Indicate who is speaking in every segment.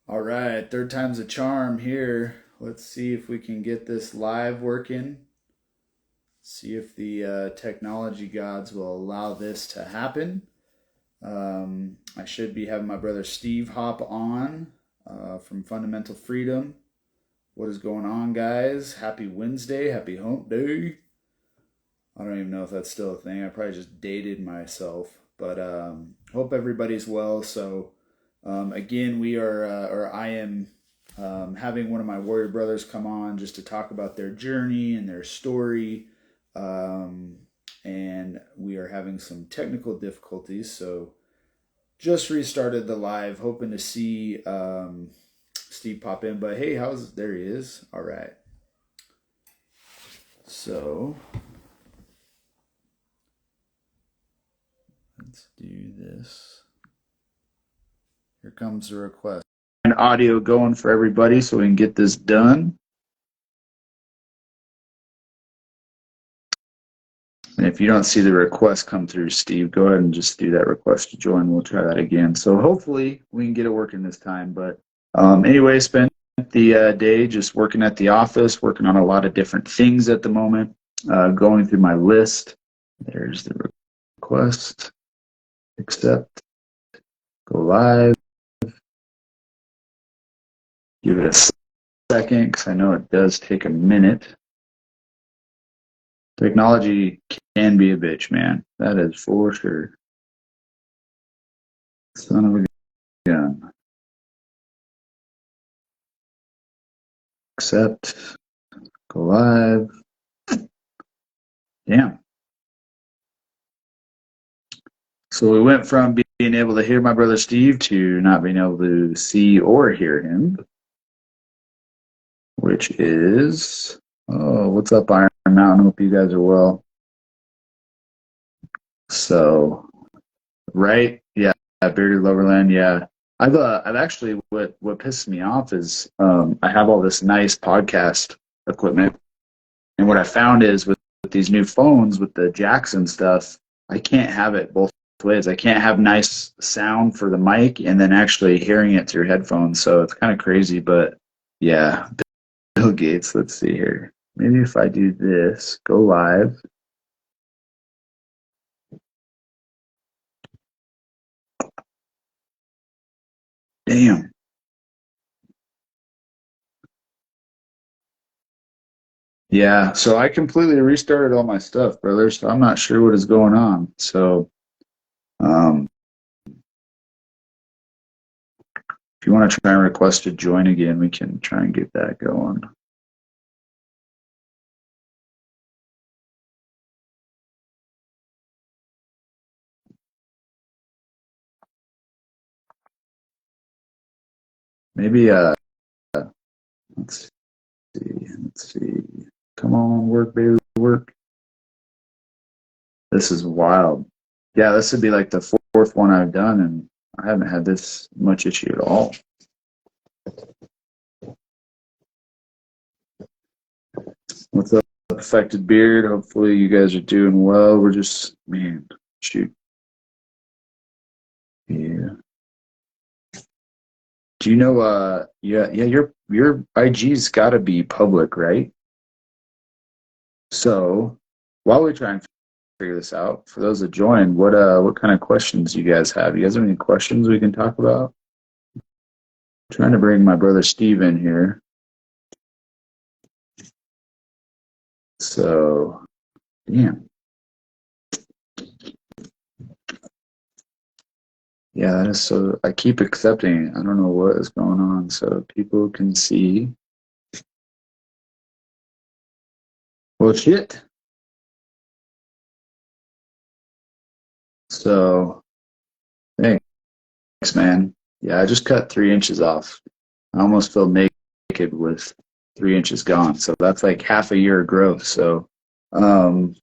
Speaker 1: All right, third time's a charm here. Let's see if we can get this live working. See if the technology gods will allow this to happen. I should be having my brother Steve hop on from Fundamental Freedom. What is going on, guys? Happy Wednesday. Happy Hump Day. I don't even know if that's still a thing. I probably just dated myself. But hope everybody's well. So, again, we are, or I am having one of my warrior brothers come on just to talk about their journey and their story. Um, and we are having some technical difficulties. So, just restarted the live, hoping to see Steve pop in. But hey, there he is. All right. So, let's do this. Here comes the request. And audio going for everybody so we can get this done. And if you don't see the request come through, Steve, go ahead and just do that request to join. We'll try that again. So hopefully we can get it working this time. But anyway, spent the day just working at the office, working on a lot of different things at the moment, going through my list. There's the request. Accept. Go live. Give it a second because I know it does take a minute. Technology can be a bitch, man. That is for sure. Son of a gun. Accept. Go live. Damn. So we went from being able to hear my brother Steve to not being able to see or hear him, which is, oh, what's up, Iron Mountain? Hope you guys are well. So, right? Yeah, Bearded Loverland. Yeah. I've actually, what pisses me off is I have all this nice podcast equipment. And what I found is with these new phones, with the jacks and stuff, I can't have it both ways. I can't have nice sound for the mic and then actually hearing it through headphones. So it's kind of crazy, but yeah, Bill Gates. Let's see here. Maybe if I do this, go live. Damn. Yeah, so I completely restarted all my stuff, brother. So I'm not sure what is going on. So um, if you want to try and request to join again, we can try and get that going. Maybe let's see. Let's see. Come on, work, baby, work. This is wild. Yeah, this would be like the fourth one I've done, and I haven't had this much issue at all. What's up, Affected Beard? Hopefully you guys are doing well. We're just, man, shoot. Yeah. Do you know, yeah, your IG's got to be public, right? So while we try and figure this out, for those that joined, what kind of questions do you guys have? You guys have any questions we can talk about? I'm trying to bring my brother Steve in here. So, damn. Yeah, that is so. I keep accepting. I don't know what is going on, so people can see. Well, shit. So, thanks, man. Yeah, I just cut 3 inches off. I almost feel naked with 3 inches gone. So that's like half a year of growth. So, um,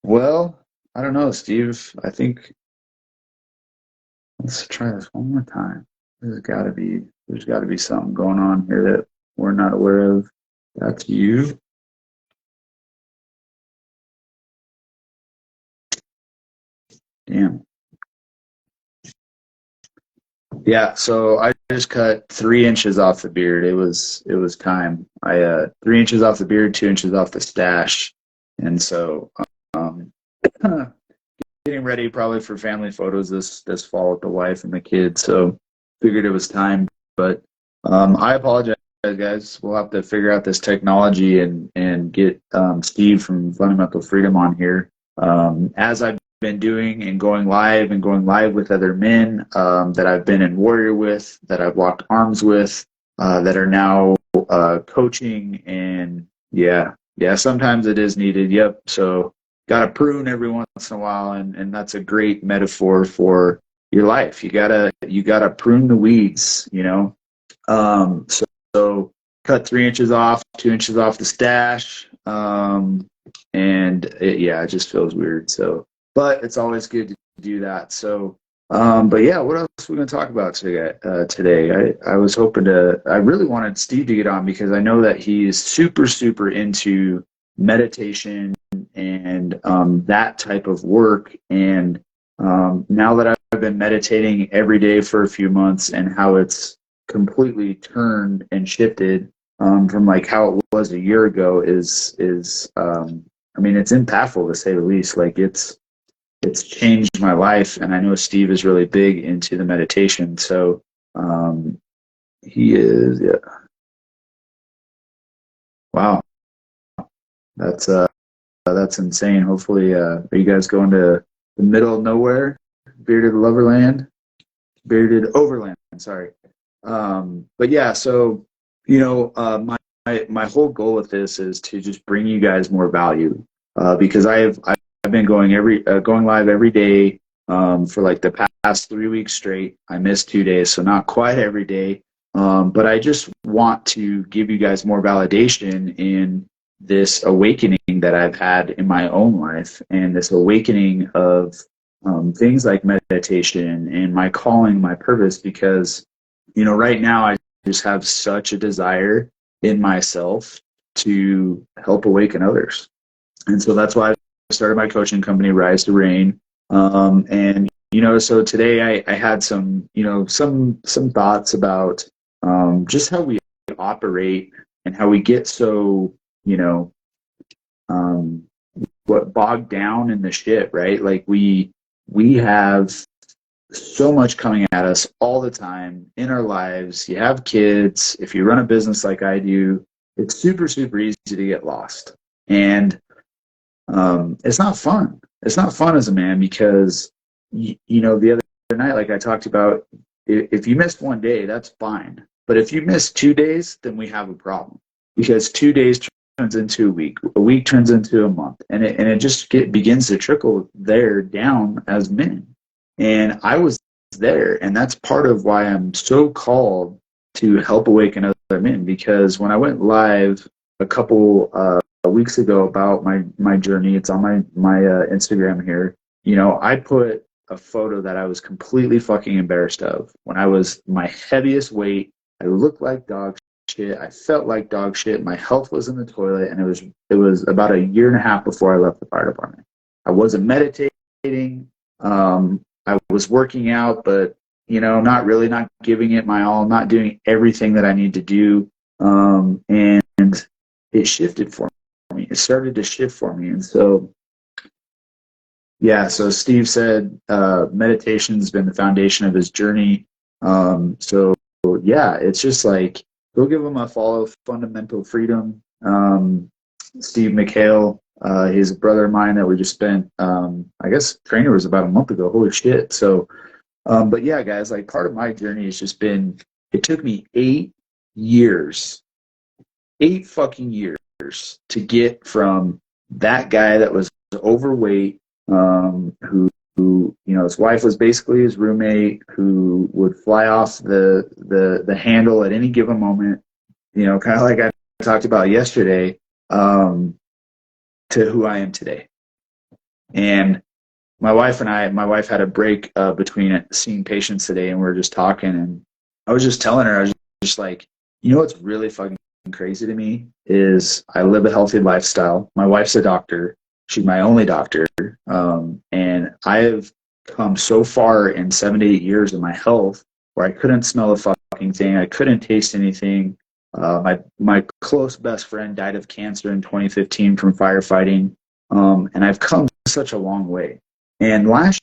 Speaker 1: well, I don't know, Steve. I think let's try this one more time. There's got to be something going on here that we're not aware of. That's you. Damn. Yeah, so I just cut 3 inches off the beard. It was time. I 3 inches off the beard, 2 inches off the stash, and so um, getting ready probably for family photos this fall with the wife and the kids. So figured it was time. But I apologize, guys. We'll have to figure out this technology and get Steve from Fundamental Freedom on here. As I've been doing and going live with other men that I've been in warrior with, that I've locked arms with, that are now coaching, and yeah, sometimes it is needed. Yep. So got to prune every once in a while, and that's a great metaphor for your life. You gotta prune the weeds, so cut 3 inches off, 2 inches off the stash, and it just feels weird. So, but it's always good to do that. So, but yeah, what else are we going to talk about today? I was hoping I really wanted Steve to get on because I know that he is super, super into meditation and that type of work. And now that I've been meditating every day for a few months and how it's completely turned and shifted from like how it was a year ago is I mean, it's impactful to say the least. Like it's changed my life, and I know Steve is really big into the meditation. So um, he is, yeah. Wow, that's that's insane. Hopefully, are you guys going to the middle of nowhere, bearded loverland, bearded overland? Sorry, but yeah. So my whole goal with this is to just bring you guys more value because I've been going live every day for like the past 3 weeks straight. I missed 2 days, so not quite every day. But I just want to give you guys more validation in this awakening that I've had in my own life, and this awakening of things like meditation and my calling, my purpose, because right now I just have such a desire in myself to help awaken others. And so that's why I started my coaching company, Rise to Reign. And so today I had some thoughts about just how we operate and how we get so you know um, what bogged down in the shit, right? Like we have so much coming at us all the time in our lives. You have kids. If you run a business like I do, it's super, super easy to get lost. And it's not fun. It's not fun as a man because, the other night, like I talked about, if you missed one day, that's fine. But if you miss 2 days, then we have a problem because 2 days turns into a week turns into a month, and it just begins to trickle there down as men. And I was there, and that's part of why I'm so called to help awaken other men because when I went live a couple weeks ago about my journey. It's on my Instagram here. I put a photo that I was completely fucking embarrassed of when I was my heaviest weight. I looked like dog shit. I felt like dog shit. My health was in the toilet, and it was about a year and a half before I left the fire department. I wasn't meditating. I was working out, but not really, not giving it my all, not doing everything that I need to do. And it shifted for me. It started to shift for me. And so, yeah, so Steve said meditation's been the foundation of his journey. So, yeah, it's just like, go give him a follow, Fundamental Freedom. Steve McHale, he's a brother of mine that we just spent, I guess, training was about a month ago. Holy shit. So, but yeah, guys, like part of my journey has just been, it took me 8 years, 8 fucking years to get from that guy that was overweight, who his wife was basically his roommate, who would fly off the handle at any given moment, kind of like I talked about yesterday, to who I am today. And my wife had a break between seeing patients today, and we were just talking, and I was just telling her, I was just like, what's really fucking crazy to me is I live a healthy lifestyle. My wife's a doctor. She's my only doctor. And I have come so far in 7 to 8 years of my health where I couldn't smell a fucking thing. I couldn't taste anything. My close best friend died of cancer in 2015 from firefighting. And I've come such a long way. And last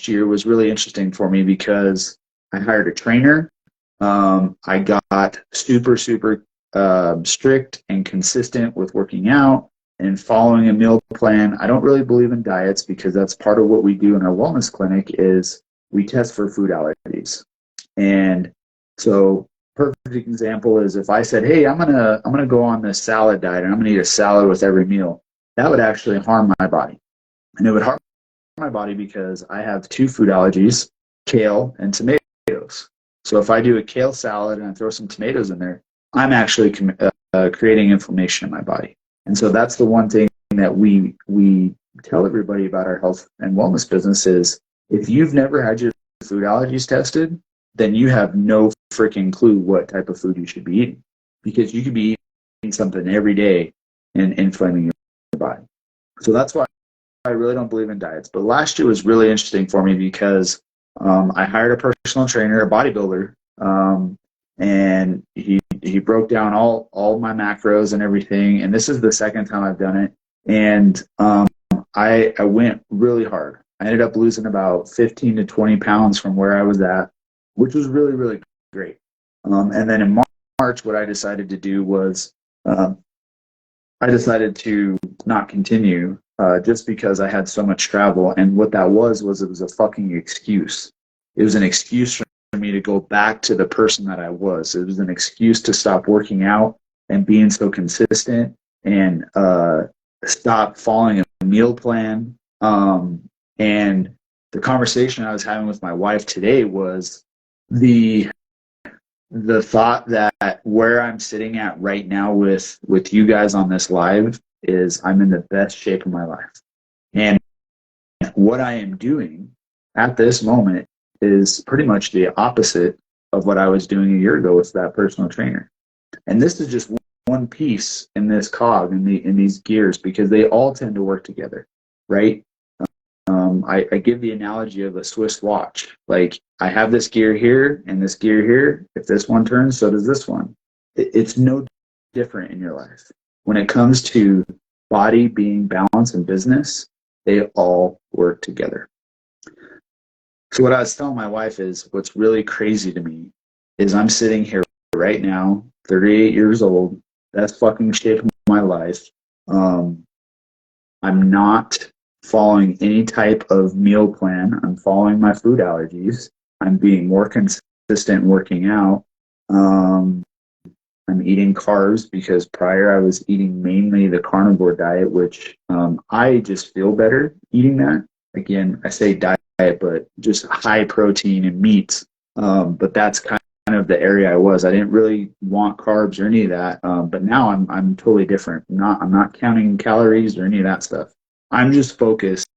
Speaker 1: year was really interesting for me because I hired a trainer. I got super, super strict and consistent with working out and following a meal plan. I don't really believe in diets because that's part of what we do in our wellness clinic is we test for food allergies. And so perfect example is if I said, hey, I'm gonna go on this salad diet and I'm gonna eat a salad with every meal, that would actually harm my body. And it would harm my body because I have two food allergies, kale and tomatoes. So if I do a kale salad and I throw some tomatoes in there, I'm actually creating inflammation in my body. And so that's the one thing that we tell everybody about our health and wellness business is if you've never had your food allergies tested, then you have no freaking clue what type of food you should be eating because you could be eating something every day and inflaming your body. So that's why I really don't believe in diets. But last year was really interesting for me because I hired a personal trainer, a bodybuilder, and he broke down all my macros and everything. And this is the second time I've done it. And I went really hard. I ended up losing about 15 to 20 pounds from where I was at, which was really, really great. And then in March, what I decided to do was I decided to not continue just because I had so much travel. And what that was it was a fucking excuse. It was an excuse for me to go back to the person that I was. It was an excuse to stop working out and being so consistent and stop following a meal plan. And the conversation I was having with my wife today was the thought that where I'm sitting at right now with you guys on this live is I'm in the best shape of my life. And what I am doing at this moment is pretty much the opposite of what I was doing a year ago with that personal trainer. And this is just one piece in this cog in these gears because they all tend to work together, right? I give the analogy of a Swiss watch. Like I have this gear here and this gear here. If this one turns, so does this one. It's no different in your life. When it comes to body, being, balance, and business, they all work together. So what I was telling my wife is what's really crazy to me is I'm sitting here right now, 38 years old, best fucking shape of my life. I'm not following any type of meal plan. I'm following my food allergies. I'm being more consistent working out. I'm eating carbs because prior I was eating mainly the carnivore diet, which I just feel better eating that. Again, I say diet, but just high protein and meats. But that's kind of the area I was. I didn't really want carbs or any of that. But now I'm totally different. I'm not counting calories or any of that stuff. I'm just focused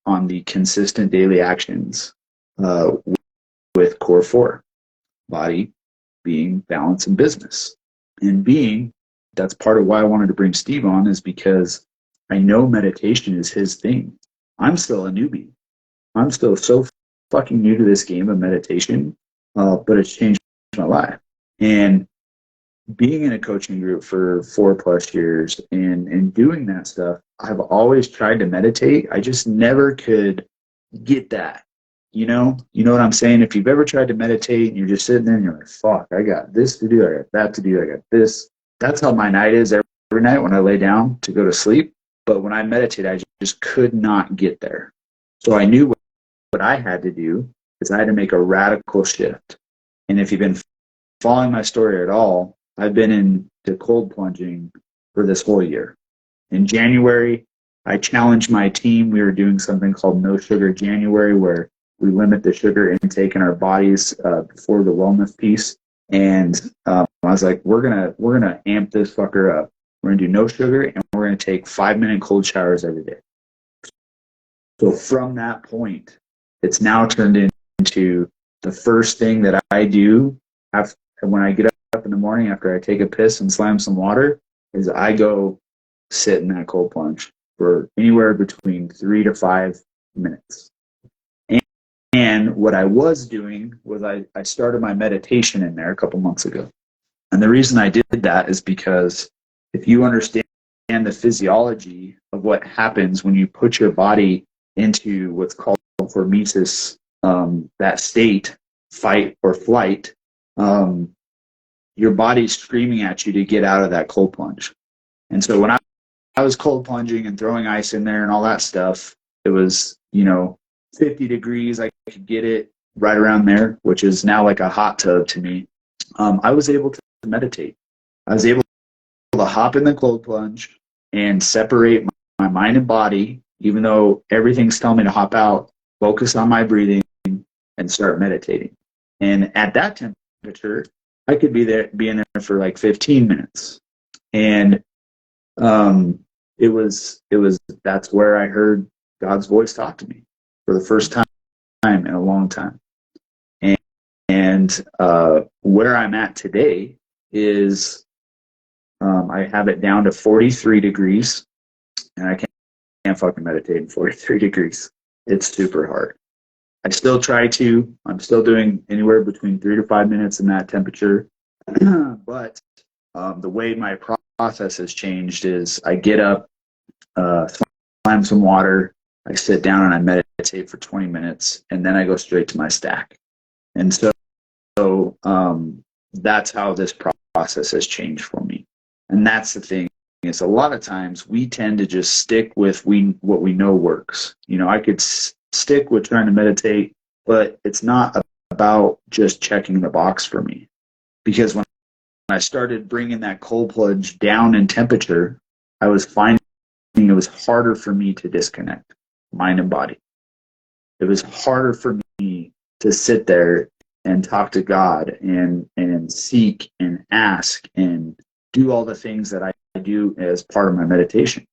Speaker 1: on the consistent daily actions with Core 4, body, being, balance, and business. And being, that's part of why I wanted to bring Steve on is because I know meditation is his thing. I'm still a newbie. I'm still so fucking new to this game of meditation, but it's changed my life. And being in a coaching group for 4+ years and doing that stuff, I've always tried to meditate. I just never could get that. You know what I'm saying? If you've ever tried to meditate and you're just sitting there and you're like, fuck, I got this to do, I got that to do, I got this. That's how my night is every night when I lay down to go to sleep. But when I meditate, I just could not get there. So I knew what I had to do is I had to make a radical shift. And if you've been following my story at all, I've been into cold plunging for this whole year. In January, I challenged my team. We were doing something called No Sugar January, where we limit the sugar intake in our bodies for the wellness piece. And I was like, we're gonna amp this fucker up. We're gonna do no sugar, and we're gonna take 5-minute cold showers every day. So from that point, it's now turned into the first thing that I do after, when I get up in the morning after I take a piss and slam some water, is I go sit in that cold plunge for anywhere between 3 to 5 minutes. And what I was doing was I started my meditation in there a couple months ago. And the reason I did that is because if you understand the physiology of what happens when you put your body into what's called hormesis, that state, fight or flight, your body's screaming at you to get out of that cold plunge. And so when I was cold plunging and throwing ice in there and all that stuff, it was, 50 degrees. I could get it right around there, which is now like a hot tub to me. I was able to meditate. I was able to hop in the cold plunge and separate my mind and body, even though everything's telling me to hop out, focus on my breathing and start meditating. And at that temperature, I could be in there for like 15 minutes. And that's where I heard God's voice talk to me for the first time in a long time. And where I'm at today is I have it down to 43 degrees, and I can't fucking meditate in 43 degrees. It's super hard. I still try to. I'm still doing anywhere between 3 to 5 minutes in that temperature. But the way my process has changed is I get up, slam some water, I sit down and I meditate for 20 minutes, and then I go straight to my stack. And so that's how this process has changed for me. And that's the thing, is a lot of times we tend to just stick with what we know works. I could stick with trying to meditate, but it's not about just checking the box for me. Because when I started bringing that cold plunge down in temperature, I was finding it was harder for me to disconnect mind and body. It was harder for me to sit there and talk to God and seek and ask and do all the things that I do as part of my meditation.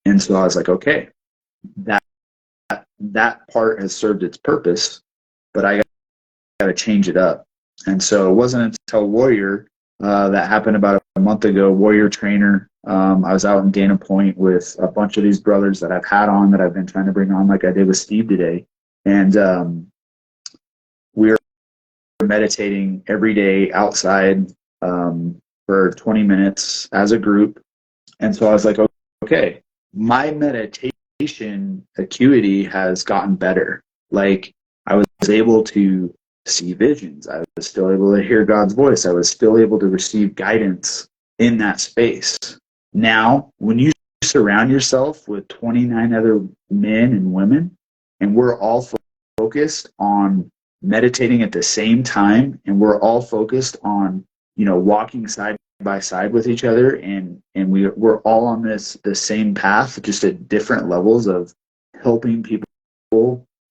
Speaker 1: And so I was like, okay, that part has served its purpose, but I got to change it up. And so it wasn't until Warrior, that happened about a month ago, Warrior Trainer. I was out in Dana Point with a bunch of these brothers that I've had on, that I've been trying to bring on, like I did with Steve today. And we were meditating every day outside for 20 minutes as a group. And so I was like, okay, my meditation acuity has gotten better. Like, I was able to see visions. I was still able to hear God's voice. I was still able to receive guidance in that space. Now, when you surround yourself with 29 other men and women, and we're all focused on meditating at the same time, and we're all focused on, walking side by side with each other, and we're all on the same path, just at different levels of helping people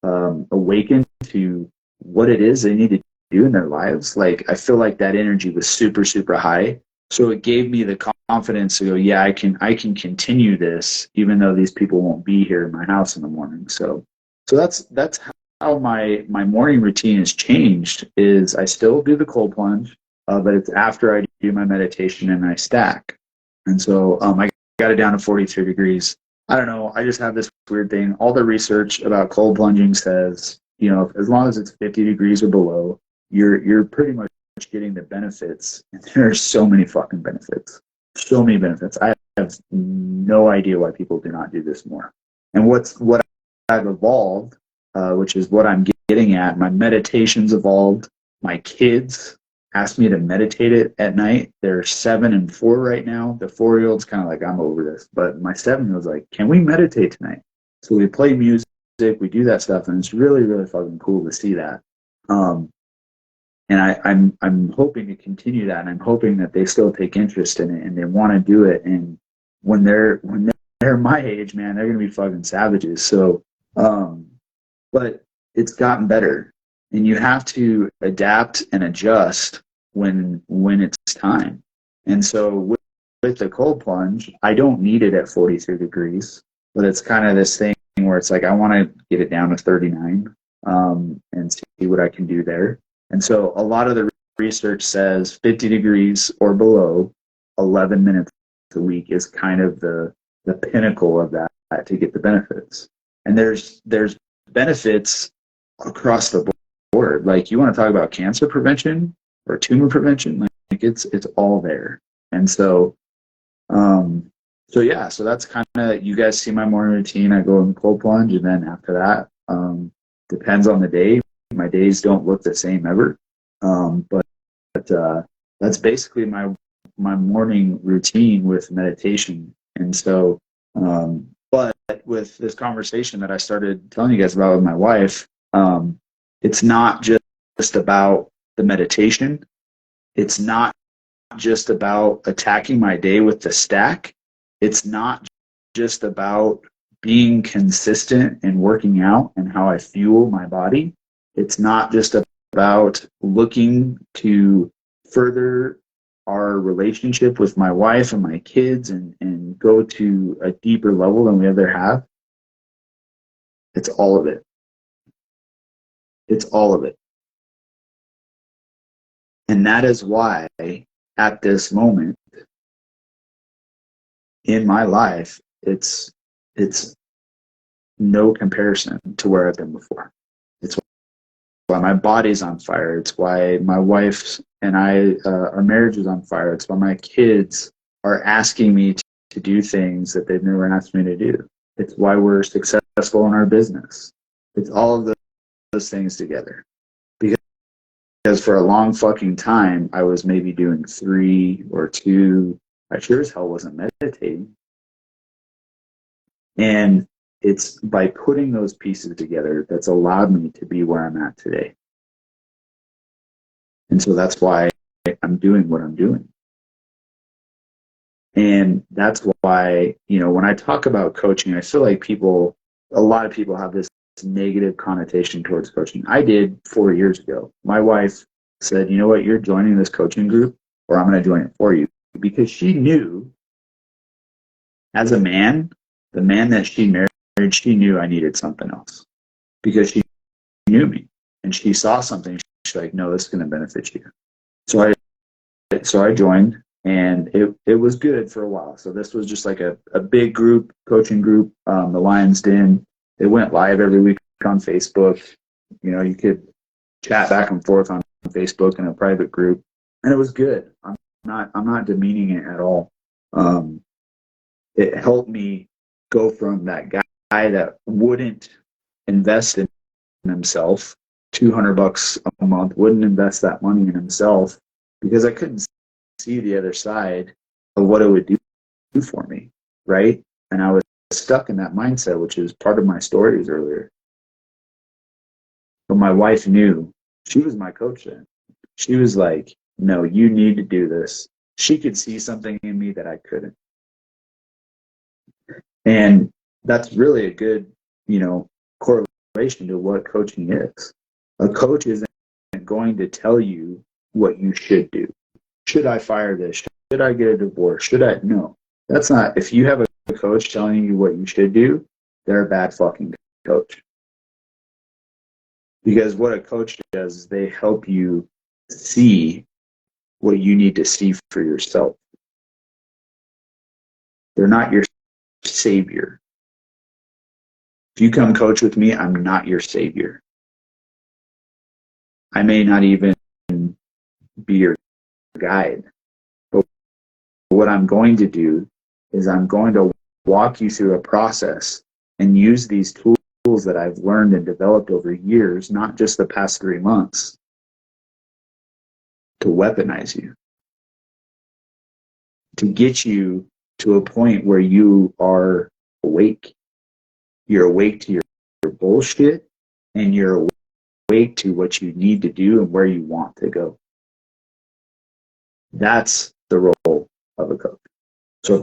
Speaker 1: awaken to what it is they need to do in their lives. Like, I feel like that energy was super, super high. So it gave me the confidence to go, yeah, I can continue this, even though these people won't be here in my house in the morning. So that's how my morning routine has changed. Is I still do the cold plunge, but it's after I do my meditation and I stack. And so I got it down to 43 degrees. I don't know. I just have this weird thing. All the research about cold plunging says, as long as it's 50 degrees or below, you're pretty much getting the benefits. And there are so many fucking benefits. So many benefits. I have no idea why people do not do this more. And what I've evolved, which is what I'm getting at, my meditation's evolved. My kids asked me to meditate it at night. They're 7 and 4 right now. The 4-year-old's kind of like, I'm over this. But my 7-year-old's like, can we meditate tonight? So we play music, we do that stuff, and it's really, really fucking cool to see that. And I'm hoping to continue that, and I'm hoping that they still take interest in it and they want to do it. And when they're my age, man, they're gonna be fucking savages. So, but it's gotten better, and you have to adapt and adjust when it's time. And so with the cold plunge, I don't need it at 43 degrees, but it's kind of this thing where it's like, I want to get it down to 39 and see what I can do there. And so a lot of the research says 50 degrees or below, 11 minutes a week is kind of the pinnacle of that to get the benefits. And there's benefits across the board. Like, you want to talk about cancer prevention or tumor prevention, like it's all there. And so yeah, so that's kind of, you guys see my morning routine. I go in the cold plunge, and then after that, depends on the day. My days don't look the same ever. But that's basically my morning routine with meditation. And so, but with this conversation that I started telling you guys about with my wife, it's not just about the meditation. It's not just about attacking my day with the stack. It's not just about being consistent and working out and how I fuel my body. It's not just about looking to further our relationship with my wife and my kids and go to a deeper level than we ever have. It's all of it. It's all of it. And that is why at this moment in my life, it's no comparison to where I've been before. It's why my body's on fire. It's why my wife and I, our marriage is on fire. It's why my kids are asking me to do things that they've never asked me to do. It's why we're successful in our business. It's all of those things together. Because for a long fucking time, I was maybe doing 3 or 2. I sure as hell wasn't meditating. And it's by putting those pieces together that's allowed me to be where I'm at today. And so that's why I'm doing what I'm doing. And that's why, when I talk about coaching, I feel like a lot of people have this negative connotation towards coaching. I did 4 years ago. My wife said, you know what, you're joining this coaching group, or I'm going to join it for you. Because she knew, as a man, the man that she married, she knew I needed something else. Because she knew me, and she saw something. She's like, no, this is going to benefit you. So I joined, and it was good for a while. So this was just like a big group, coaching group, the Lion's Den. It went live every week on Facebook. You could chat back and forth on Facebook in a private group, and it was good. I'm not demeaning it at all. It helped me go from that guy that wouldn't invest in himself, $200 a month, wouldn't invest that money in himself because I couldn't see the other side of what it would do for me, right? And I was stuck in that mindset, which is part of my stories earlier. But my wife knew. She was my coach then. She was like, no, you need to do this. She could see something in me that I couldn't. And that's really a good, correlation to what coaching is. A coach isn't going to tell you what you should do. Should I fire this? Should I get a divorce? No. That's not, if you have a coach telling you what you should do, they're a bad fucking coach. Because what a coach does is they help you see what you need to see for yourself. They're not your savior. If you come coach with me, I'm not your savior. I may not even be your guide. But what I'm going to do is I'm going to walk you through a process and use these tools that I've learned and developed over years, not just the past 3 months, to weaponize you, to get you to a point where you are awake. You're awake to your bullshit, and you're awake to what you need to do and where you want to go. That's the role of a coach. So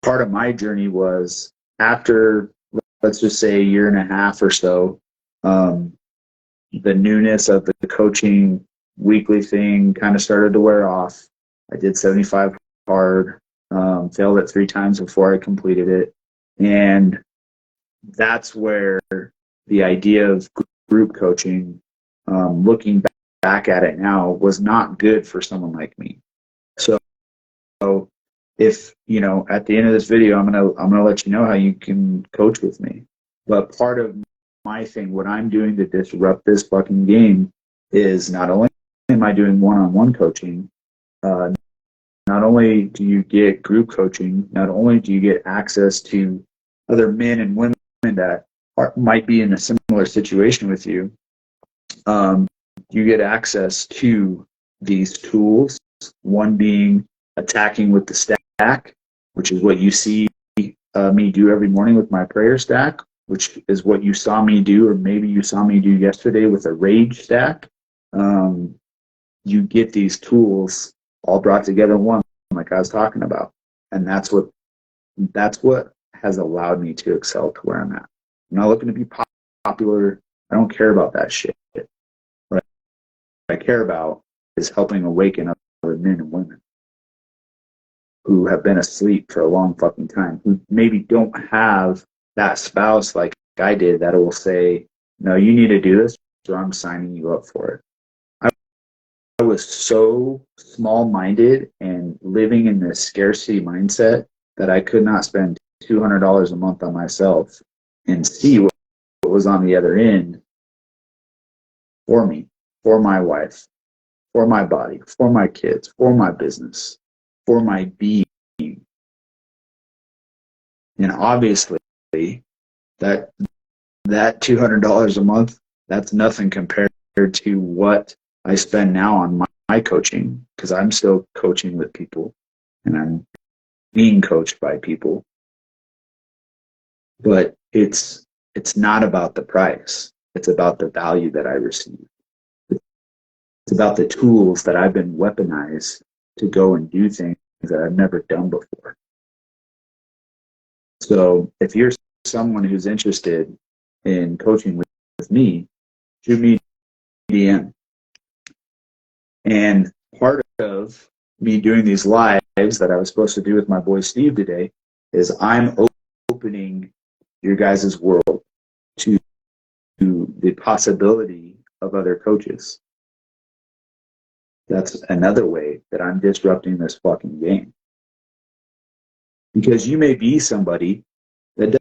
Speaker 1: part of my journey was after, let's just say, 1.5 years or so, the newness of the coaching weekly thing kind of started to wear off. I did 75 hard, failed it 3 times before I completed it. And that's where the idea of group coaching, looking back at it now, was not good for someone like me. So if, at the end of this video, I'm gonna let you know how you can coach with me. But part of my thing. What I'm doing to disrupt this fucking game is not only am I doing one-on-one coaching, not only do you get group coaching, not only do you get access to other men and women that might be in a similar situation with you, you get access to these tools, one being attacking with the stack, which is what you see me do every morning with my prayer stack, which is what you saw me do, or maybe you saw me do yesterday with a rage stack. You get these tools all brought together in one, like I was talking about. And that's what has allowed me to excel to where I'm at. I'm not looking to be popular. I don't care about that shit. What I care about is helping awaken other men and women who have been asleep for a long fucking time, who maybe don't have that spouse like I did that will say, no, you need to do this, or I'm signing you up for it. I was so small-minded and living in this scarcity mindset that I could not spend $200 a month on myself and see what was on the other end for me, for my wife, for my body, for my kids, for my business, for my being. And obviously, that $200 a month, that's nothing compared to what I spend now on my coaching, because I'm still coaching with people and I'm being coached by people. But it's not about the price. It's about the value that I receive. It's about the tools that I've been weaponized to go and do things that I've never done before. So if you're someone who's interested in coaching with me, shoot me a DM. And part of me doing these lives that I was supposed to do with my boy Steve today is I'm opening your guys' world to the possibility of other coaches. That's another way that I'm disrupting this fucking game. Because you may be somebody that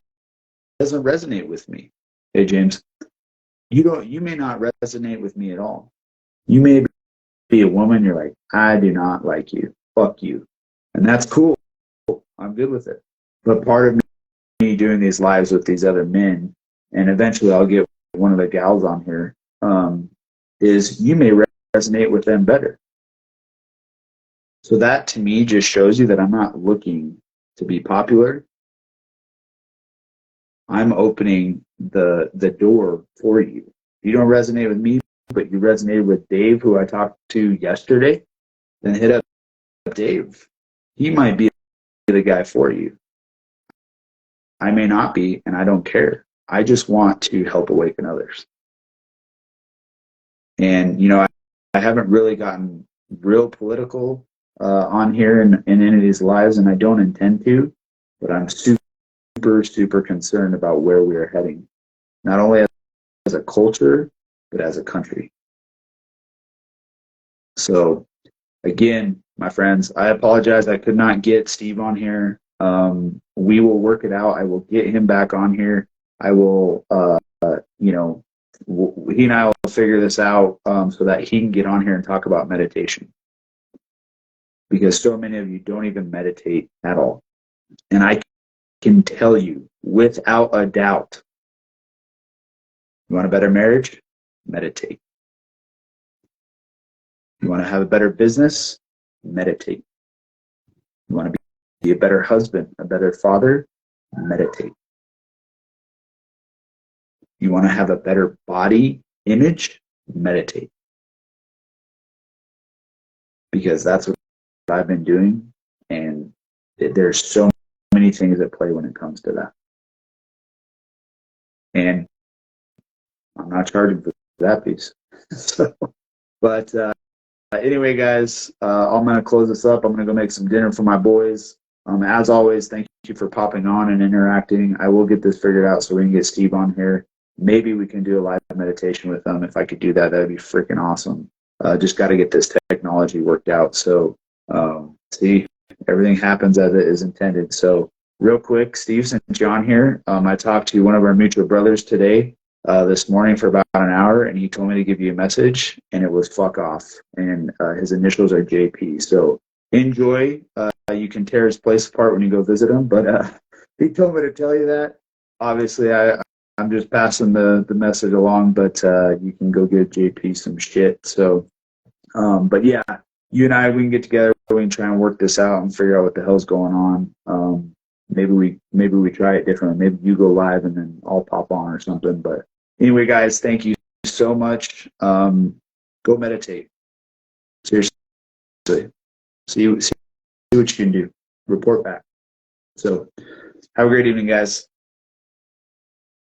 Speaker 1: doesn't resonate with me. Hey, James, you may not resonate with me at all. You may be a woman, you're like, I do not like you. Fuck you. And that's cool. I'm good with it. But part of me doing these lives with these other men, and eventually I'll get one of the gals on here, is you may resonate with them better. So that to me just shows you that I'm not looking to be popular. I'm opening the door for you. If you don't resonate with me, but you resonated with Dave, who I talked to yesterday, then hit up Dave. He might be the guy for you. I may not be, and I don't care. I just want to help awaken others. And, you know, I haven't really gotten real political on here in any of these lives, and I don't intend to, but I'm super concerned about where we are heading, not only as a culture, but as a country. So, again, my friends, I apologize. I could not get Steve on here. We will work it out. I will get him back on here. I will, you know, he and I will figure this out so that he can get on here and talk about meditation. Because so many of you don't even meditate at all. And I can tell you without a doubt, you want a better marriage? Meditate. You want to have a better business? Meditate. You want to be a better husband, a better father? Meditate. You want to have a better body image? Meditate. Because that's what I've been doing, and there's so many things at play when it comes to that. And I'm not charging for that piece. But anyway, guys, I'm going to close this up. I'm going to go make some dinner for my boys. As always, thank you for popping on and interacting. I will get this figured out so we can get Steve on here. Maybe we can do a live meditation with them. If I could do that, that would be freaking awesome. Just got to get this technology worked out. So, see, everything happens as it is intended. So, real quick, Steve, since you're on here, I talked to one of our mutual brothers today. this morning for about an hour, and he told me to give you a message, and it was fuck off. And his initials are JP. So enjoy. You can tear his place apart when you go visit him, but he told me to tell you that. Obviously, I'm just passing the message along, but you can go give JP some shit. So, but yeah, you and I, we can get together. We can try and work this out and figure out what the hell's going on. Maybe we try it differently. Maybe you go live and then I'll pop on or something. But anyway, guys, thank you so much. Go meditate. Seriously, see what you can do. Report back. So have a great evening, guys.